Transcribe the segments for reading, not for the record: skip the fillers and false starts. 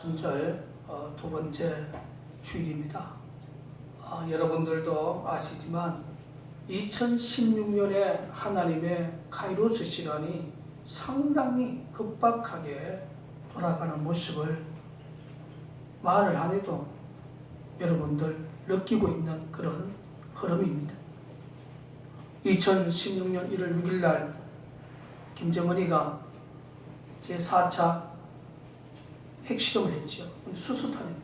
순절 두 번째 주일입니다. 여러분들도 아시지만 2016년에 하나님의 카이로스 시간이 상당히 급박하게 돌아가는 모습을 말을 안 해도 여러분들 느끼고 있는 그런 흐름입니다. 2016년 1월 6일 날 김정은이가 제4차 핵실험을 했죠. 수소탄입니다.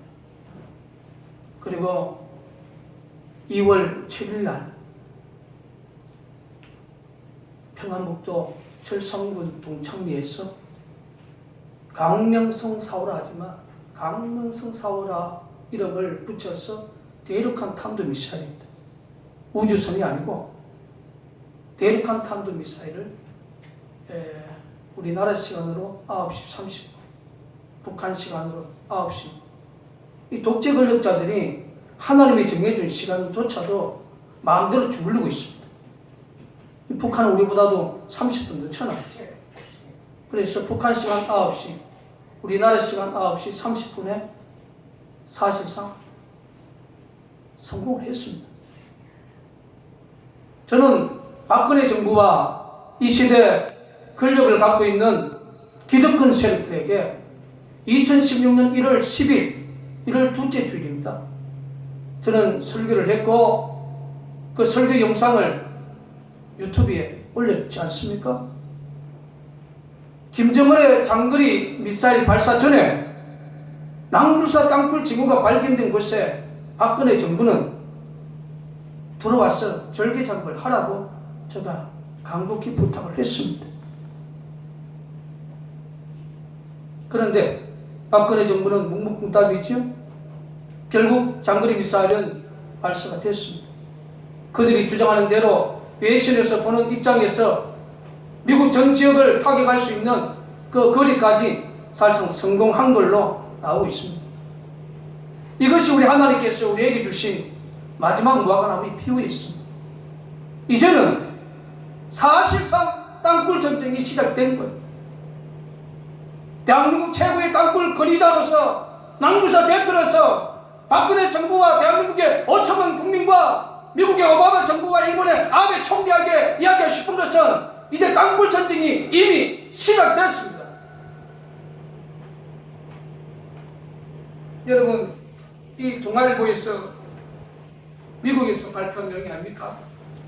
그리고 2월 7일 날 평안북도 철성군 동창리에서 강명성 사오라 하지만 강명성 사오라 이름을 붙여서 대륙간 탄도 미사일입니다. 우주선이 아니고 대륙간 탄도 미사일을 우리나라 시간으로 9시 30분, 북한 시간으로 9시. 이 독재 권력자들이 하나님이 정해준 시간조차도 마음대로 주무르고 있습니다. 북한은 우리보다도 30분 늦춰놨어요. 그래서 북한 시간 9시, 우리나라 시간 9시 30분에 사실상 성공을 했습니다. 저는 박근혜 정부와 이 시대 권력을 갖고 있는 기득권 세력들에게 2016년 1월 10일, 1월 둘째 주일입니다. 저는 설교를 했고 그 설교 영상을 유튜브에 올렸지 않습니까? 김정은의 장거리 미사일 발사 전에 낭불사 땅굴 징후가 발견된 곳에 박근혜 정부는 들어와서 절개 작업을 하라고 제가 간곡히 부탁을 했습니다. 그런데 박근혜 정부는 묵묵부답이죠. 결국 장거리 미사일은 발사가 됐습니다. 그들이 주장하는 대로 외신에서 보는 입장에서 미국 전 지역을 타격할 수 있는 그 거리까지 사실상 성공한 걸로 나오고 있습니다. 이것이 우리 하나님께서 우리에게 주신 마지막 무화과나무의 피부였습니다. 이제는 사실상 땅굴 전쟁이 시작된 거예요. 대한민국 최고의 땅굴 권위자로서 낭부사 대표로서 박근혜 정부와 대한민국의 5천만 국민과 미국의 오바마 정부와 일본의 아베 총리에게 이야기하고 싶은 것은 이제 땅굴 전쟁이 이미 시작됐습니다. 여러분, 이 동아일보에서 미국에서 발표한 내용이 아닙니까?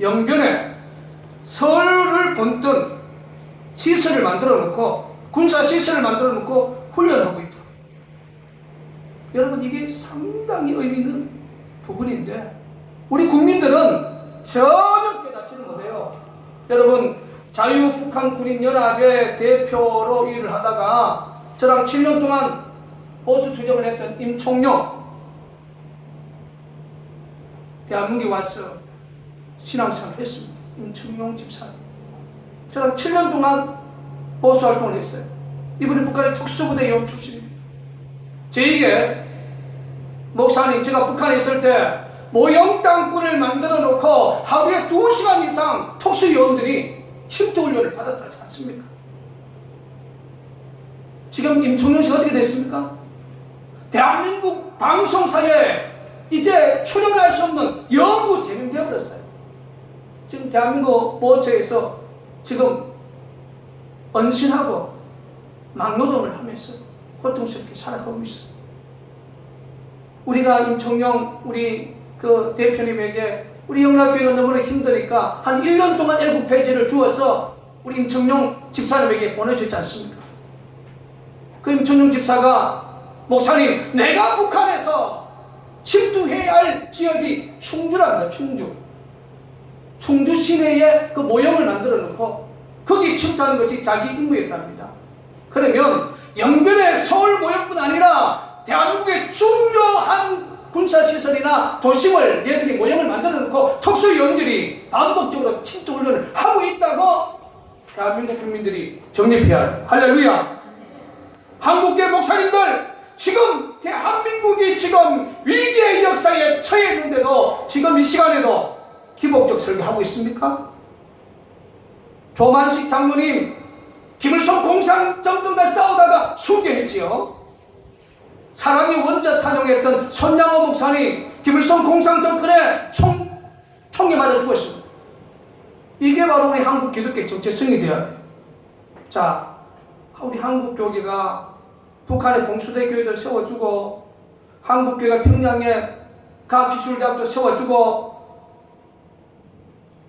영변에 서울을 본뜬 시설을 만들어 놓고 군사 시설을 만들어 놓고 훈련하고 있다. 여러분, 이게 상당히 의미 있는 부분인데 우리 국민들은 전혀 깨닫지를 못해요. 여러분, 자유북한군인연합의 대표로 일을 하다가 저랑 7년 동안 보수투쟁을 했던 임총용 대한민국에 와서 신앙생활을 했습니다. 임총용 집사님. 저랑 7년 동안 보수활동을 했어요. 이분은 북한의 특수부대 영 출신입니다. 저에게 목사님, 제가 북한에 있을 때 모형 땅굴을 만들어 놓고 하루에 2시간 이상 특수요원들이 침투훈련을 받았다지 않습니까? 지금 임총용 씨가 어떻게 됐습니까? 대한민국 방송사에 이제 출연할 수 없는 영구 제명되어버렸어요. 지금 대한민국 모처에서 지금 언신하고 막노동을 하면서 고통스럽게 살아가고 있어요. 우리가 임총용 우리 그 대표님에게 우리 영락교회가 너무나 힘드니까 한 1년 동안 애국 페이지를 주어서 우리 임총용 집사님에게 보내주지 않습니까? 그 임총용 집사가 목사님, 내가 북한에서 침투해야 할 지역이 충주랍니다. 충주 시내에 그 모형을 만들어 놓고 거기 침투하는 것이 자기 임무였답니다. 그러면 영변의 서울 모형뿐 아니라 대한민국의 중요한 군사시설이나 도심을 얘들이 모형을 만들어 놓고 특수요원들이 반복적으로 침투훈련을 하고 있다고 대한민국 국민들이 정립해야 해요. 할렐루야. 한국계 목사님들, 지금 대한민국이 지금 위기의 역사에 처해 있는데도 지금 이 시간에도 기복적 설교하고 있습니까? 조만식 장로님, 김일성 공산정권과 싸우다가 순교했지요. 사랑의 원자 탄용했던 손양호 목사님 김일성 공산정권의 총에 맞아 죽었습니다. 이게 바로 우리 한국 기독교의 정체성이 되어야 돼요. 자, 우리 한국 교회가 북한의 봉수대 교회도 세워주고 한국 교회가 평양에 과학기술대학도 세워주고,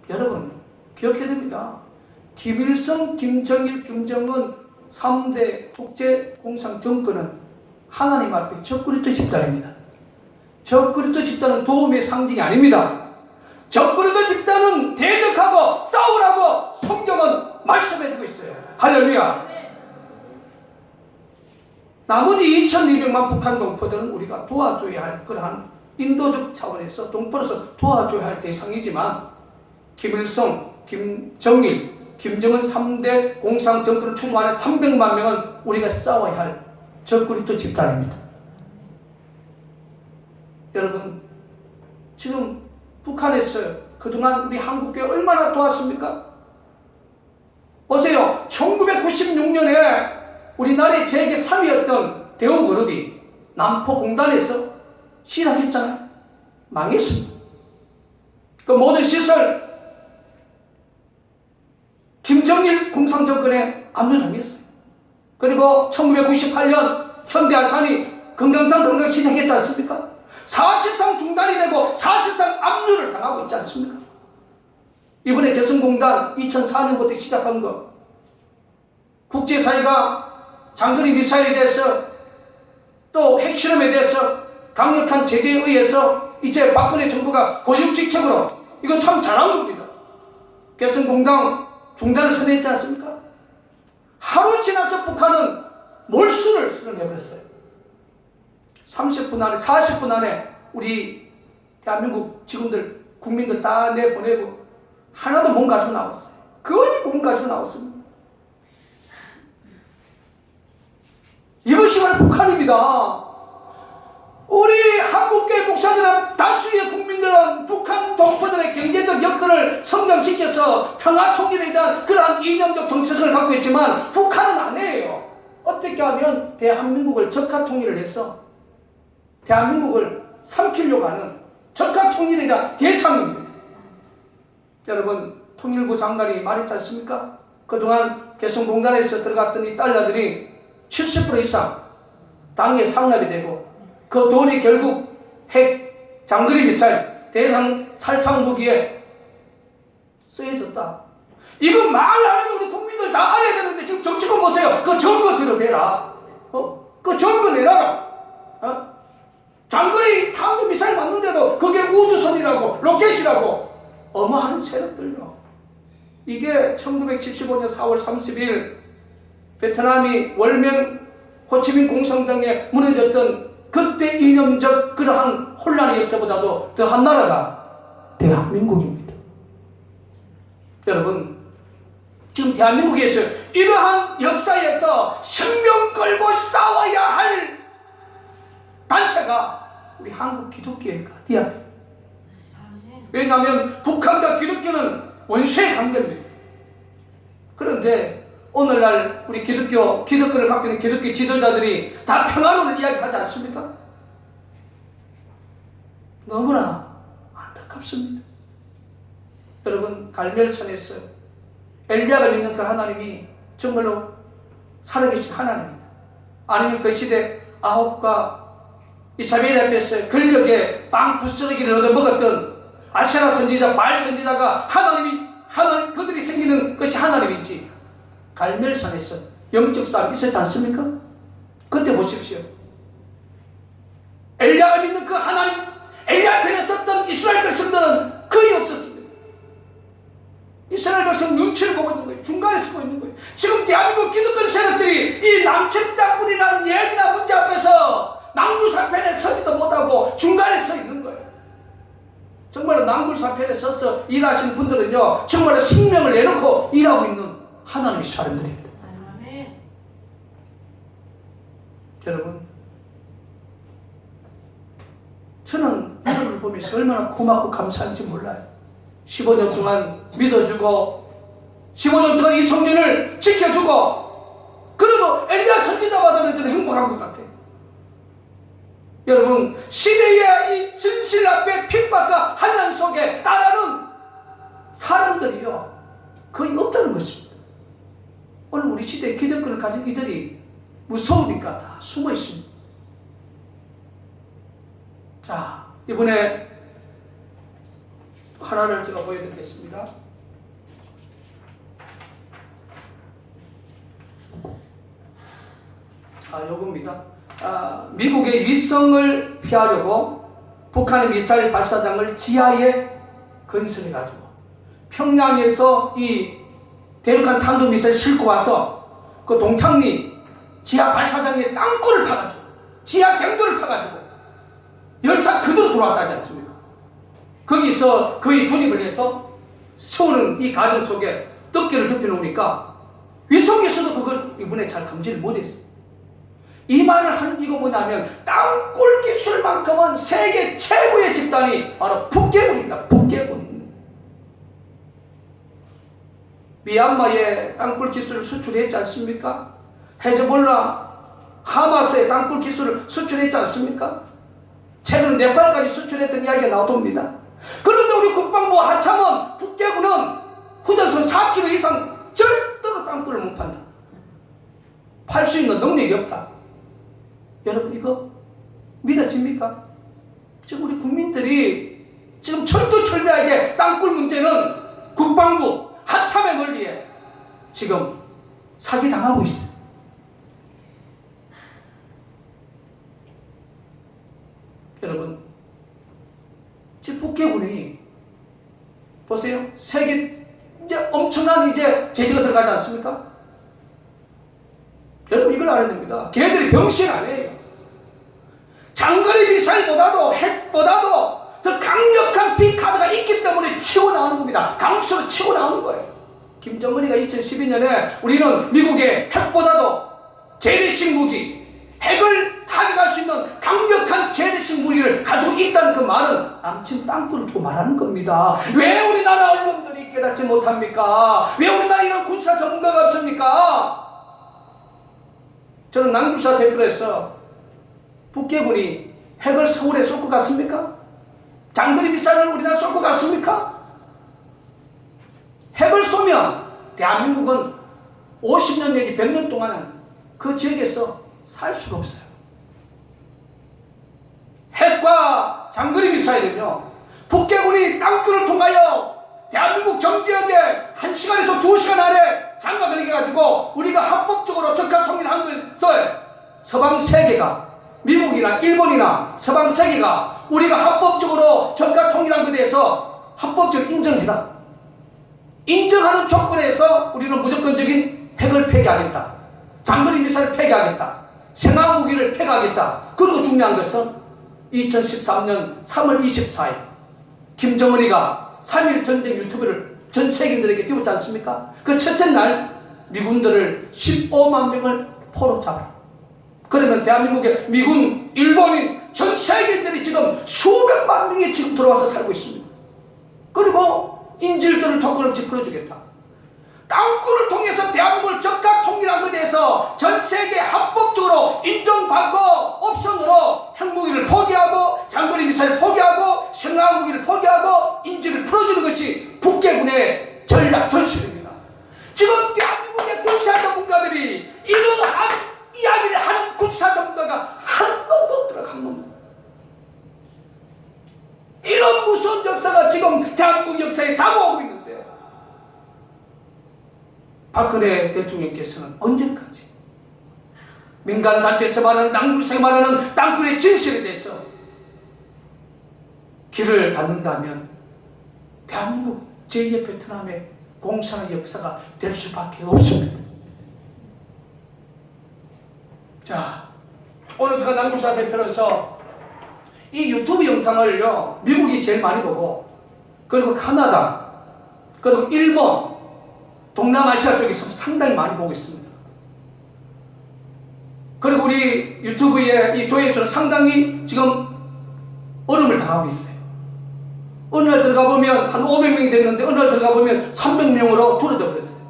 여러분 기억해야 됩니다. 김일성, 김정일, 김정은 3대 독재 공산 정권은 하나님 앞에 적그리스도 집단입니다. 적그리스도 집단은 도움의 상징이 아닙니다. 적그리스도 집단은 대적하고 싸우라고 성경은 말씀해주고 있어요. 할렐루야. 나머지 2200만 북한 동포들은 우리가 도와줘야 할 그러한 인도적 차원에서 동포로서 도와줘야 할 대상이지만, 김일성, 김정일, 김정은 3대 공산 정권을 충고하는 300만 명은 우리가 싸워야 할 적그리스도 집단입니다. 여러분, 지금 북한에서 그동안 우리 한국교회 얼마나 도왔습니까? 보세요. 1996년에 우리나라의 재계 3위였던 대우그룹이 남포공단에서 시작했잖아요. 망했습니다. 그 모든 시설 김정일 공산정권에 압류당했어요. 그리고 1998년 현대아산이 금강산 건강 시작했지 않습니까? 사실상 중단이 되고 사실상 압류를 당하고 있지 않습니까? 이번에 개성공단 2004년부터 시작한 거, 국제사회가 장거리 미사일에 대해서 또 핵실험에 대해서 강력한 제재에 의해서 이제 박근혜 정부가 고육지책으로, 이거 참 잘한 겁니다. 개성공단 중단을 선언했지 않습니까? 하루 지나서 북한은 몰수를 선언해버렸어요. 30분 안에 40분 안에 우리 대한민국 직원들 국민들 다 내보내고 하나도 못 가지고 나왔어요. 거의 못 가지고 나왔습니다. 이것이 바로 북한입니다. 우리 한국교회 목사들은, 다수의 국민들은 북한 동포들의 경제적 여건을 성장시켜서 평화 통일에 대한 그러한 이념적 정체성을 갖고 있지만, 북한은 아니에요. 어떻게 하면 대한민국을 적화 통일을 해서 대한민국을 삼키려고 하는 적화 통일에 대한 대상입니다. 여러분, 통일부 장관이 말했지 않습니까? 그동안 개성공단에서 들어갔던 이 달러들이 70% 이상 당에 상납이 되고, 그 돈이 결국 핵, 장거리 미사일, 대상 살상 무기에 쓰여졌다. 이거 말 안 해도 우리 국민들 다 알아야 되는데, 지금 정치권 보세요. 그 증거 들어대라. 그 증거 내놔라. 장거리 탄도 미사일 맞는데도 그게 우주선이라고, 로켓이라고 어마한 세력들요. 이게 1975년 4월 30일 베트남이 월명 호치민 공산당에 무너졌던 그때 이념적 그러한 혼란의 역사보다도 더한 나라가 대한민국입니다. 여러분, 지금 대한민국에서 이러한 역사에서 생명 걸고 싸워야 할 단체가 우리 한국 기독교회가 되어야 돼요. 왜냐하면 북한과 기독교는 원수의 관계입니다. 그런데 오늘날 우리 기독교를 갖고 있는 기독교 지도자들이 다 평화론을 이야기하지 않습니까? 너무나 안타깝습니다. 여러분, 갈멜천에서 엘리야가 믿는 그 하나님이 정말로 살아계신 하나님입니다. 아니면 그 시대 아합과 이사벨 앞에서 권력의 빵 부스러기를 얻어먹었던 아세라 선지자, 바알 선지자가 하나님 그들이 생기는 것이 하나님인지 갈멜산에서 영적 싸움이 있었지 않습니까? 그때 보십시오. 엘리야가 믿는 그 하나님, 엘리야 편에 섰던 이스라엘 백성들은 거의 없었습니다. 이스라엘 백성 눈치를 보고 있는 거예요. 중간에 서고 있는 거예요. 지금 대한민국 기독교 세력들이 이 남측당군이라는 예민한 문제 앞에서 낭굴사편에 서지도 못하고 중간에 서 있는 거예요. 정말로 낭굴사편에 서서 일하신 분들은요, 정말로 생명을 내놓고 일하고 있는 하나님의 사람들입니다. 아멘. 여러분, 저는 여러분을 보면서 얼마나 고맙고 감사한지 몰라요. 15년 동안 믿어주고 15년 동안 이 성전을 지켜주고, 그리고 엘리야 선지자보다는 저는 행복한 것 같아요. 여러분, 시대의 이 진실 앞에 핍박과 환난 속에 따라는 사람들이요 거의 없다는 것입니다. 오늘 우리 시대의 기득권을 가진 이들이 무서우니까 다 숨어 있습니다. 자, 이번에 하나를 제가 보여드리겠습니다. 자, 요겁니다. 미국의 위성을 피하려고 북한의 미사일 발사장을 지하에 건설해가지고 평양에서 이 대륙간 탄도미사일 싣고 와서 그 동창리 지하 발사장에 땅굴을 파가지고 지하 경도를 파가지고 열차 그대로 들어왔다지 않습니까? 거기서 거의 조립을 해서 세우는 이 과정 속에 덮개를 덮여놓으니까 위성에서도 그걸 이번에 잘 감지를 못했어요. 이 말을 하는 이거 뭐냐면 땅굴 기술만큼은 세계 최고의 집단이 바로 북괴군입니다. 북괴군. 미얀마에 땅굴 기술을 수출했지 않습니까? 헤즈볼라, 하마스에 땅굴 기술을 수출했지 않습니까? 최근 네팔까지 수출했던 이야기가 나옵니다. 그런데 우리 국방부 하참은 북괴군은 후전선 4km 이상 절대로 땅굴을 못 판다. 팔 수 있는 능력이 없다. 여러분, 이거 믿어집니까? 지금 우리 국민들이 지금 철두철미하게 땅굴 문제는 국방부 하참의 논리에 지금 사기당하고 있어요. 여러분, 지금 북괴군이 보세요. 세계 이제 엄청난 이제 제재가 들어가지 않습니까? 여러분, 이걸 알아야 됩니다. 걔네들이 병신 아니에요. 장거리 미사일보다도 핵보다도 더 강력한 빅카드가 있기 때문에 치고 나오는 겁니다. 강수로 치고 나오는 거예요. 김정은이가 2012년에 우리는 미국의 핵보다도 재래식 무기, 핵을 타격할 수 있는 강력한 재래식 무기를 가지고 있다는 그 말은 남친 땅굴을 두고 말하는 겁니다. 왜 우리나라 언론들이 깨닫지 못합니까? 왜 우리나라 이런 군사 전문가가 없습니까? 저는 남군사 대표로서 북괴군이 핵을 서울에 쏠 것 같습니까? 장거리 미사일을 우리나라 쏠 것 같습니까? 핵을 쏘면 대한민국은 50년 내지 100년 동안은 그 지역에서 살 수가 없어요. 핵과 장거리 미사일은요, 북괴군이 땅굴을 통하여 대한민국 전지역에 1시간에서 2시간 안에 장악을 해가지고 우리가 합법적으로 적화 통일한 것을 서방 세계가, 미국이나 일본이나 서방 세계가 우리가 합법적으로 적화 통일한 것에 대해서 합법적으로 인정해라. 인정하는 조건에서 우리는 무조건적인 핵을 폐기하겠다. 장거리 미사일을 폐기하겠다. 생화무기를 폐기하겠다. 그리고 중요한 것은 2013년 3월 24일 김정은이가 3.1 전쟁 유튜브를 전 세계인들에게 띄웠지 않습니까? 그 첫째 날 미군들을 15만 명을 포로 잡아라. 그러면 대한민국에 미군, 일본인, 전 세계인들이 지금 수백만 명이 지금 들어와서 살고 있습니다. 그리고 인질들을 조건 없이 풀어주겠다. 땅굴을 통해서 대한민국을 적가 통일한 것에 대해서 전 세계 합법적으로 인정받고 옵션으로 핵무기를 포기하고 장거리 미사일 포기하고 생화무기를 포기하고 인질을 풀어주는 것이 북괴군의 전략 전술입니다. 지금 대한민국의 군사 전문가들이 이러한 이야기를 하는 군사 전문가가 한 놈도 없더라. 한 놈도. 이런 무서운 역사가 지금 대한민국 역사에 다가오고 있는데 박근혜 대통령께서는 언제까지 민간단체에서 말하는 땅굴에서 말하는 땅굴의 진실에 대해서 길을 닫는다면 대한민국 제2의 베트남의 공산의 역사가 될 수밖에 없습니다. 자, 오늘 제가 남구사 대표로서 이 유튜브 영상을요, 미국이 제일 많이 보고, 그리고 카나다, 그리고 일본, 동남아시아 쪽에서 상당히 많이 보고 있습니다. 그리고 우리 유튜브의 이 조회수는 상당히 지금 얼음을 당하고 있어요. 어느 날 들어가 보면 한 500명이 됐는데 어느 날 들어가 보면 300명으로 줄어져 버렸어요.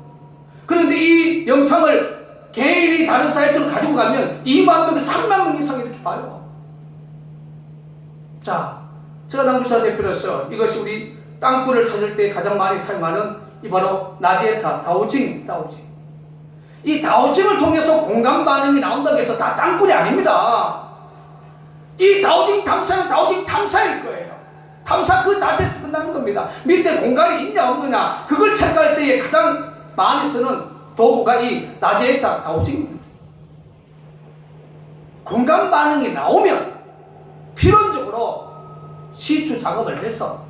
그런데 이 영상을 개인이 다른 사이트로 가지고 가면 2만 명, 3만 명 이상 이렇게 봐요. 자, 제가 남부사 대표로서 이것이 우리 땅굴을 찾을 때 가장 많이 사용하는 이 바로 나지에타, 다오징입니다. 다오징. 이 다오징을 통해서 공간 반응이 나온다고 해서 다 땅굴이 아닙니다. 이 다오징 탐사는 다오징 탐사일 거예요. 탐사 그 자체에서 끝나는 겁니다. 밑에 공간이 있냐 없느냐 그걸 체크할 때에 가장 많이 쓰는 도구가 이 나지에타, 다오징입니다. 공간 반응이 나오면 필연적으로 시추 작업을 해서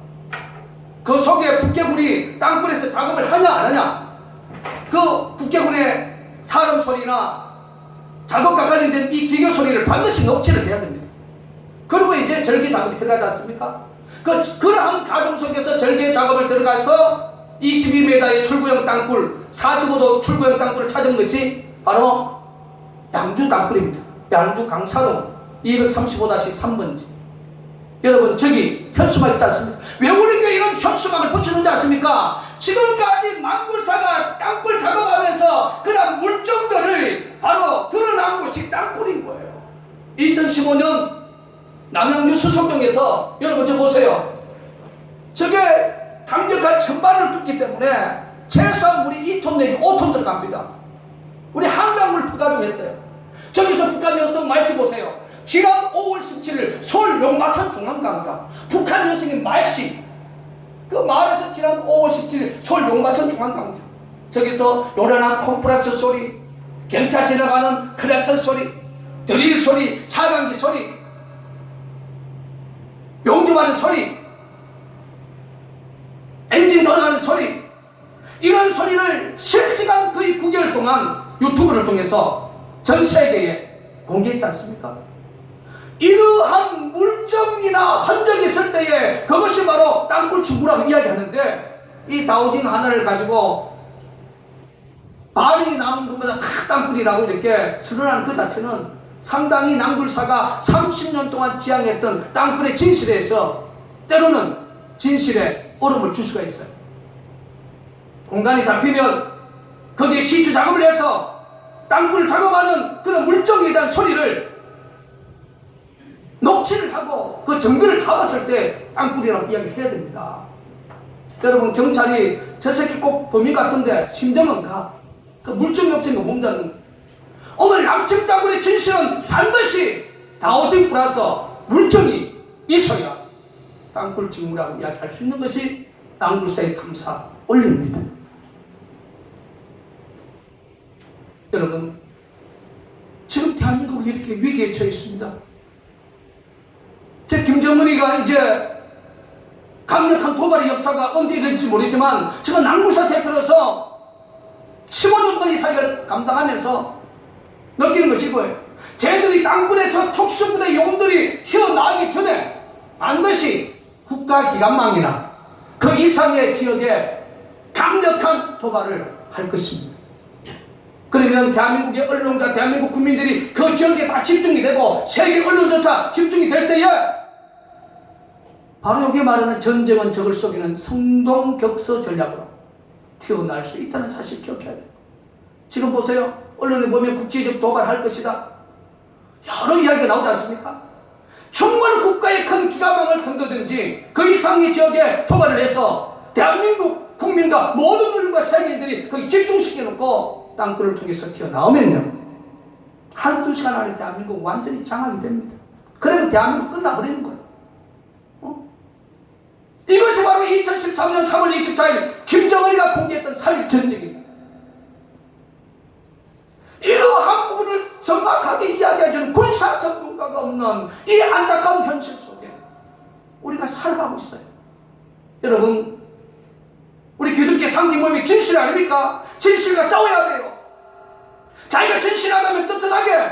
그 속에 북괴군이 땅굴에서 작업을 하냐 안 하냐 그 북괴군의 사람 소리나 작업과 관련된 이 기계 소리를 반드시 녹취를 해야 됩니다. 그리고 이제 절개 작업이 들어가지 않습니까? 그러한 과정 속에서 절개 작업을 들어가서 22m의 출구형 땅굴 45도 출구형 땅굴을 찾은 것이 바로 양주 땅굴입니다. 양주 강사동 235-3번지. 여러분 저기 현수막 있지 않습니까? 왜 우리가 이런 현수막을 붙이는지 아십니까? 지금까지 남굴사가 땅굴 작업하면서 그런 물정들을 바로 드러난 곳이 땅굴인 거예요. 2015년 남양주 수성동에서 여러분 저 보세요. 저게 강력한 천발을 뚫기 때문에 최소한 물이 2톤 내지 5톤 들어갑니다. 우리 한강물 부가도 했어요. 저기서 북한 여성 말씨 보세요. 지난 5월 17일 서울 용마산 중앙광장 북한 여성의 말씨 그 말에서 지난 5월 17일 서울 용마산 중앙광장 저기서 요란한 콤프렉스 소리 경찰 지나가는 클락션 소리 드릴 소리 차강기 소리 용접하는 소리 엔진 돌아가는 소리 이런 소리를 실시간 거의 9개월 동안 유튜브를 통해서 전 세계에 공개했지 않습니까? 이러한 물정이나 흔적이 있을 때에 그것이 바로 땅굴 충구라고 이야기하는데 이 다오징 하나를 가지고 발이 남은 것마다 다 땅굴이라고 이렇게 설명하는 그 자체는 상당히 남굴사가 30년 동안 지향했던 땅굴의 진실에서 때로는 진실에 얼음을 줄 수가 있어요. 공간이 잡히면 거기에 시추 작업을 해서 땅굴 작업하는 그런 물정에 대한 소리를 녹취를 하고 그 증거를 잡았을 때 땅굴이라고 이야기를 해야 됩니다. 여러분 경찰이 저 새끼 꼭 범인 같은데 심정은 가. 그 물증이 없으니까 몸 잡는 오늘 남측 땅굴의 진실은 반드시 다오징 플러스 물증이 있어야 땅굴 직무라고 이야기할 수 있는 것이 땅굴사의 탐사 원리입니다. 여러분 지금 대한민국이 이렇게 위기에 처해 있습니다. 제 김정은이가 이제 강력한 도발의 역사가 언제 이럴지 모르지만 제가 남굴사 대표로서 15년 동안 이 사역을 감당하면서 느끼는 것이 이거예요. 쟤들이 땅굴에 저 특수부대 요원들이 튀어나오기 전에 반드시 국가기관망이나 그 이상의 지역에 강력한 도발을 할 것입니다. 그러면 대한민국의 언론과 대한민국 국민들이 그 지역에 다 집중이 되고 세계 언론조차 집중이 될 때에 바로 여기 말하는 전쟁은 적을 속이는 성동격서 전략으로 튀어나올 수 있다는 사실 기억해야 돼요. 지금 보세요. 언론에 보면 국제적 도발할 것이다. 여러 이야기가 나오지 않습니까? 정말 국가의 큰 기관망을 던져든지 그 이상의 지역에 도발을 해서 대한민국 국민과 모든 언론과 세계인들이 거기 집중시켜놓고 땅굴을 통해서 튀어나오면요 한두 시간 안에 대한민국 완전히 장악이 됩니다. 그러면 대한민국 끝나버리는 거예요. 이것이 바로 2013년 3월 24일 김정은이가 공개했던 살전쟁입니다. 이러한 부분을 정확하게 이야기해주는 군사 전문가가 없는 이 안타까운 현실 속에 우리가 살아가고 있어요. 여러분 우리 기독교 상징 모임이 진실 아닙니까? 진실과 싸워야 돼요. 자기가 진실하다면 떳떳하게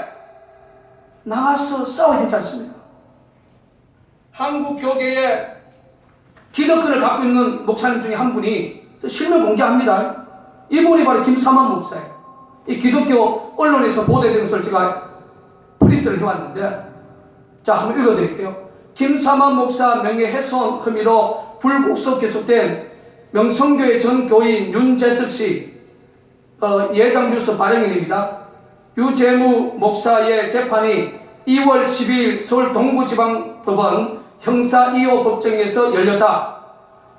나와서 싸워야 되지 않습니까? 한국 교계에 기독교를 갖고 있는 목사님 중에 한 분이 실명 공개합니다. 이분이 바로 김사만 목사예요. 이 기독교 언론에서 보도된 것을 제가 프린트를 해왔는데 자 한번 읽어드릴게요. 김사만 목사 명예훼손 혐의로 불구속 기소된 명성교회 전 교인 윤재석 씨 예장 뉴스 발행인입니다. 유재무 목사의 재판이 2월 12일 서울 동부지방법원 형사 2호 법정에서 열렸다.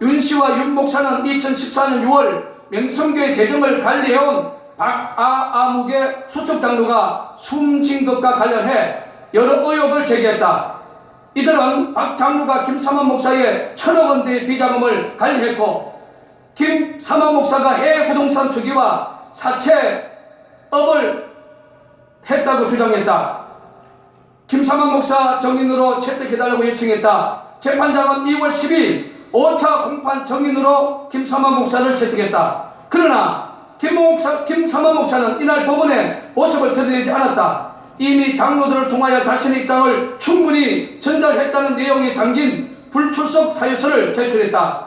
윤 씨와 윤 목사는 2014년 6월 명성교회 재정을 관리해온 박아무개 수석 장로가 숨진 것과 관련해 여러 의혹을 제기했다. 이들은 박 장로가 김삼환 목사의 1,000억 원대의 비자금을 관리했고 김삼환 목사가 해외 부동산 투기와 사채업을 했다고 주장했다. 김삼환 목사 정인으로 채택해달라고 요청했다. 재판장은 2월 10일 5차 공판 정인으로 김삼환 목사를 채택했다. 그러나 김삼환 목사는 이날 법원에 모습을 드러내지 않았다. 이미 장로들을 통하여 자신의 입장을 충분히 전달했다는 내용이 담긴 불출석 사유서를 제출했다.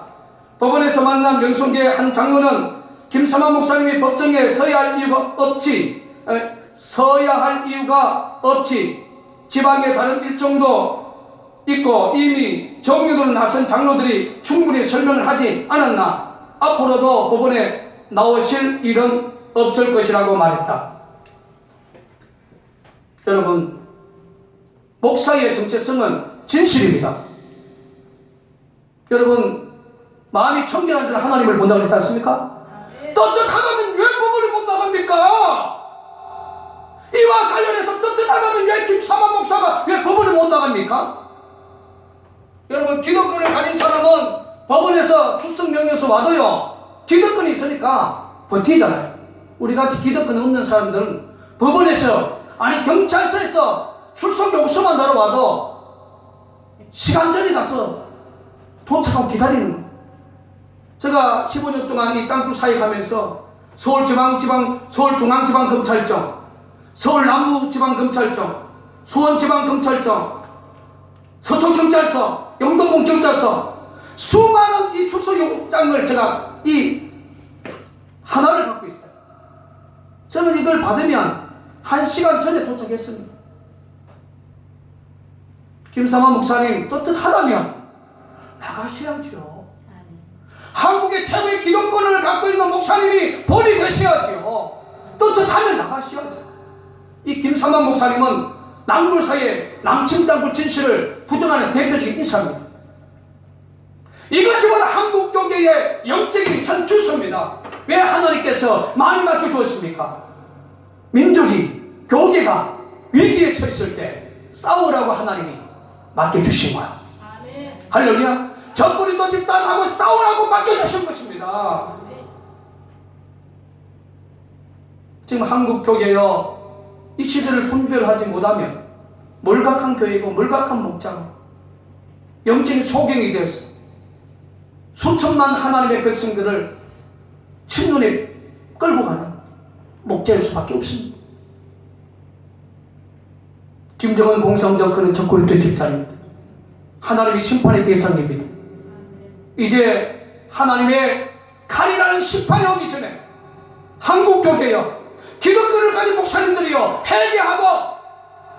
법원에서 만난 명성교회 한 장로는 김삼환 목사님이 법정에 서야 할 이유가 없지 지방의 다른 일정도 있고 이미 정리로 나선 장로들이 충분히 설명을 하지 않았나 앞으로도 법원에 나오실 일은 없을 것이라고 말했다. 여러분, 목사의 정체성은 진실입니다. 여러분, 마음이 청결한 자는 하나님을 본다고 그랬지 않습니까? 떳떳하다면 왜 법원을 못 나갑니까? 이와 관련해서 떳떳하다면 왜 김삼환 목사가 왜 법원을 못 나갑니까? 여러분, 기독권을 가진 사람은 법원에서 출석명령서 와도요 기득권이 있으니까 버티잖아요. 우리같이 기득권 없는 사람들은 법원에서 아니 경찰서에서 출석 요구서만 날아와도 시간 전에 가서 도착하고 기다리는 거예요. 제가 15년 동안 이 땅굴 사역하면서 서울중앙지방검찰청, 서울남부지방검찰청, 수원지방검찰청, 서초경찰서, 영동공경찰서 수많은 이 출석 요구장을 제가 이 하나를 갖고 있어요. 저는 이걸 받으면 1시간 전에 도착했습니다. 김삼환 목사님 떳떳하다면 나가셔야죠. 한국의 최고의 기독권을 갖고 있는 목사님이 본이 되셔야죠. 떳떳하면 나가셔야죠. 이 김삼환 목사님은 남불사의 남침 땅굴 진실을 부정하는 대표적인 인사입니다. 이것이 바로 한국교계의 영적인 현주소입니다. 왜 하나님께서 많이 맡겨주었습니까? 민족이, 교계가 위기에 처했을 때 싸우라고 하나님이 맡겨주신 거야. 아멘. 할렐루야. 적그리스도 집단하고 싸우라고 맡겨주신 것입니다. 지금 한국교계여 이 시대를 분별하지 못하면 몰각한 교회고 몰각한 목자고 영적인 소경이 되어서 수천만 하나님의 백성들을 침륜에 끌고 가는 목자일 수밖에 없습니다. 김정은 공산정권은 적그리스도 집단입니다. 하나님의 심판의 대상입니다. 이제 하나님의 칼이라는 심판이 오기 전에 한국교회여 기독교를 가진 목사님들이여 회개하고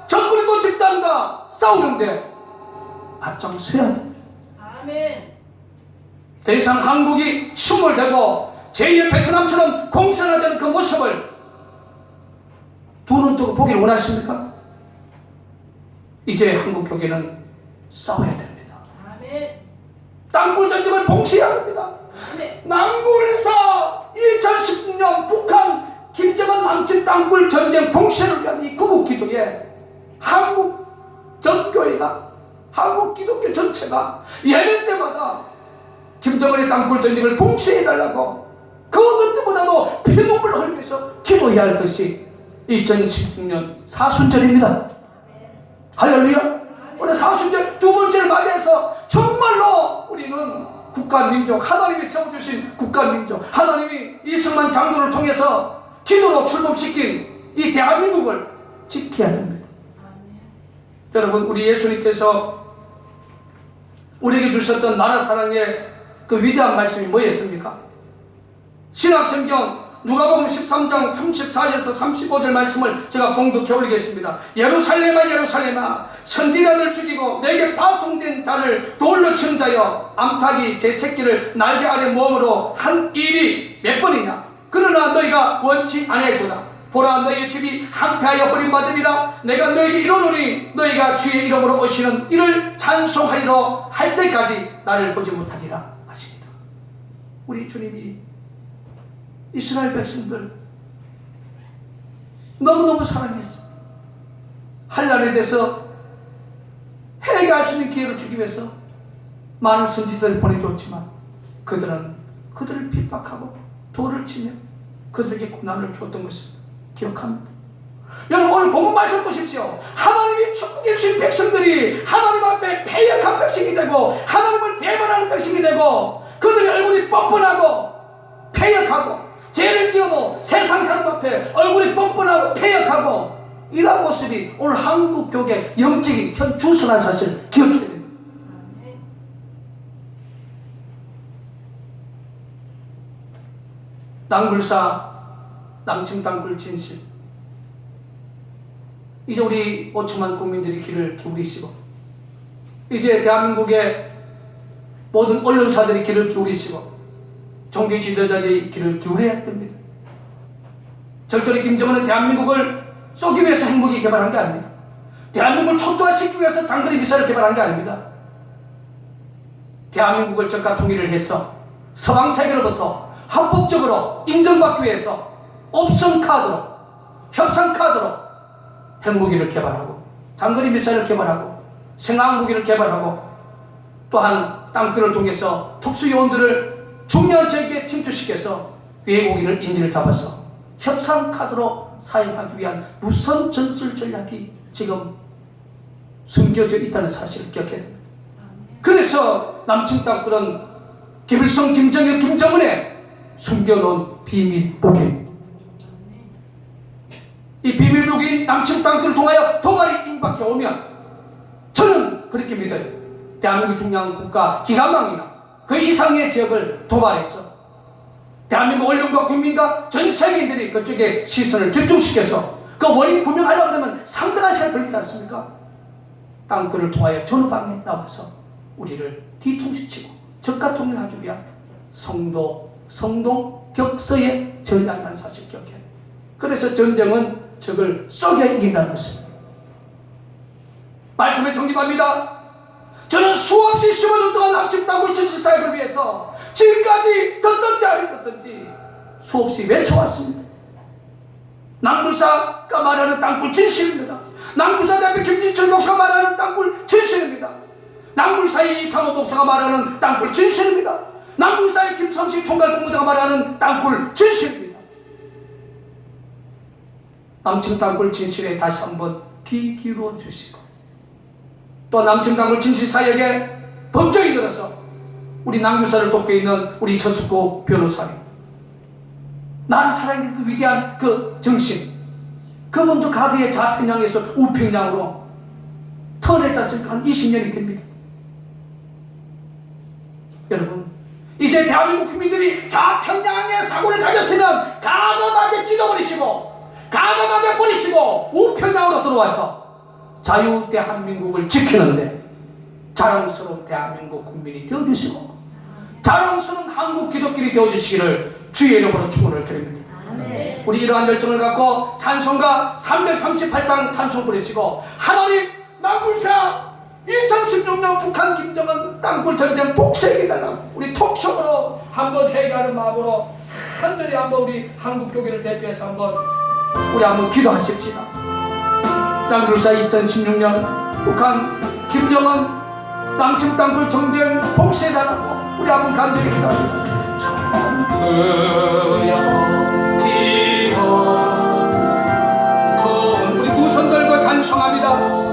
적그리스도 집단과 싸우는데 앞장서야 됩니다. 아멘. 더 이상 한국이 침몰되고 제2의 베트남처럼 공산화되는 그 모습을 두 눈 뜨고 보기를 원하십니까? 이제 한국교회는 싸워야 됩니다. 아멘. 땅굴 전쟁을 봉쇄해야 합니다. 아멘. 남굴사 2016년 북한 김정은 남친 땅굴 전쟁 봉쇄를 위한 이 구국 기도에 한국 전교회가 한국 기독교 전체가 예배 때마다 김정은의 땅굴 전쟁을 봉쇄해달라고 그 어느 때보다도 피눈물을 흘리면서 기도해야 할 것이 2016년 사순절입니다. 할렐루야. 오늘 사순절 두 번째를 맞이해서 정말로 우리는 국가민족, 하나님이 세워주신 국가민족, 하나님이 이승만 장로를 통해서 기도로 출범시킨 이 대한민국을 지켜야 됩니다. 여러분, 우리 예수님께서 우리에게 주셨던 나라 사랑의 그 위대한 말씀이 뭐였습니까? 신약성경 누가복음 13장 34절에서 35절 말씀을 제가 봉독해 올리겠습니다. 예루살렘아 예루살렘아 선지자들 죽이고 내게 파송된 자를 돌로 치는 자여 암탉이 제 새끼를 날개 아래 모음으로 한 일이 몇 번이냐? 그러나 너희가 원치 아니하도다. 보라, 너희의 집이 항폐하여 버림받으리라. 내가 너희에게 이르노니 너희가 주의 이름으로 오시는 이를 찬송하리라 할 때까지 나를 보지 못하리라 하십니다. 우리 주님이 이스라엘 백성들 너무너무 사랑했어. 한란에 대해서 해결할 수 있는 기회를 주기 위해서 많은 선지자들을 보내줬지만 그들은 그들을 핍박하고 돌을 치며 그들에게 고난을 주었던 것을 기억합니다. 여러분, 오늘 본문 말씀 보십시오. 하나님이 축복해 주신 백성들이 하나님 앞에 패역한 백성이 되고 하나님을 배반하는 백성이 되고 그들의 얼굴이 뻔뻔하고 패역하고 죄를 지어도 세상 사람 앞에 얼굴이 뻔뻔하고 패역하고 이런 모습이 오늘 한국 교계 영적인 현 주선한 사실을 기억해야 됩니다. 낭굴사 남침 땅굴 진실, 이제 우리 5천만 국민들이 귀를 기울이시고 이제 대한민국의 모든 언론사들이 귀를 기울이시고 종교 지도자들이 귀를 기울여야 됩니다. 절대로 김정은은 대한민국을 쏘기 위해서 핵무기 개발한 게 아닙니다. 대한민국을 초토화시키기 위해서 장거리 미사일을 개발한 게 아닙니다. 대한민국을 적가 통일을 해서 서방 세계로부터 합법적으로 인정받기 위해서 옵션 카드로, 협상 카드로 핵무기를 개발하고 장거리 미사일을 개발하고 생화무기를 개발하고 또한 땅굴을 통해서 특수요원들을 중요한 지역에 침투시켜서 외국인을 인질을 잡아서 협상 카드로 사용하기 위한 무선 전술 전략이 지금 숨겨져 있다는 사실을 기억해야 됩니다. 그래서 남침 땅굴은 김일성, 김정일, 김정은의 숨겨놓은 비밀 무기입니다. 이 비밀 무기인 남침 땅굴을 통하여 도발이 임박해 오면 저는 그렇게 믿어요. 대한민국 중요한 국가 기관망이나 그 이상의 지역을 도발해서 대한민국 언론과 국민과 전 세계인들이 그쪽에 시선을 집중시켜서 그 원인 규명하려고 하면 상당한 시간이 걸리지 않습니까? 땅굴을 통하여 전후방에 나와서 우리를 뒤통수치고 적가 통일하기 위한 성동 격서의 전략이라는 사실을 기억해야 돼요. 그래서 전쟁은 적을 쏘게 이긴다는 것입니다. 말씀에 정립합니다. 저는 수없이 15년 동안 남침 땅굴 진실 사역을 위해서 지금까지 듣든지 안 듣든지 수없이 외쳐왔습니다. 남굴사가 말하는 땅굴 진실입니다. 남굴사 대표 김진철 목사가 말하는 땅굴 진실입니다. 남굴사의 이창호 목사가 말하는 땅굴 진실입니다. 남굴사의 김성식 총괄 본부장가 말하는 땅굴 진실입니다. 남침 땅굴 진실에 다시 한번 귀 기울여 주시고 또 남침 땅굴 진실 사역에 법정이 들어서 우리 남굴사를 돕고 있는 우리 서숙구 변호사님, 나라 사랑의 그 위대한 그 정신, 그분도 가비의 좌편향에서 우편향으로 턴했지 않습니까? 한 20년이 됩니다. 여러분, 이제 대한민국 국민들이 좌편향의 사고를 가졌으면 가감하게 찢어버리시고 가감하게 버리시고 우편향으로 들어와서 자유 대한민국을 지키는데 자랑스러운 대한민국 국민이 되어주시고 자랑스러운 한국 기독교인이 되어주시기를 주의 이름으로 축원을 드립니다. 아멘. 우리 이러한 열정을 갖고 찬송가 338장 찬송 부르시고 하나님 남굴사 2016년 북한 김정은 땅굴 전쟁 복수해달라고 우리 톡쇼로 한번 회개하는 마음으로 간절히 한번 우리 한국 교회를 대표해서 한번 우리 한번 기도하십시다. 남굴사 2016년 북한 김정은 남침 땅굴 전쟁 복수해달라고 우리 한번 간절히 기도합니다. 우리 두 손 들고 찬송합니다.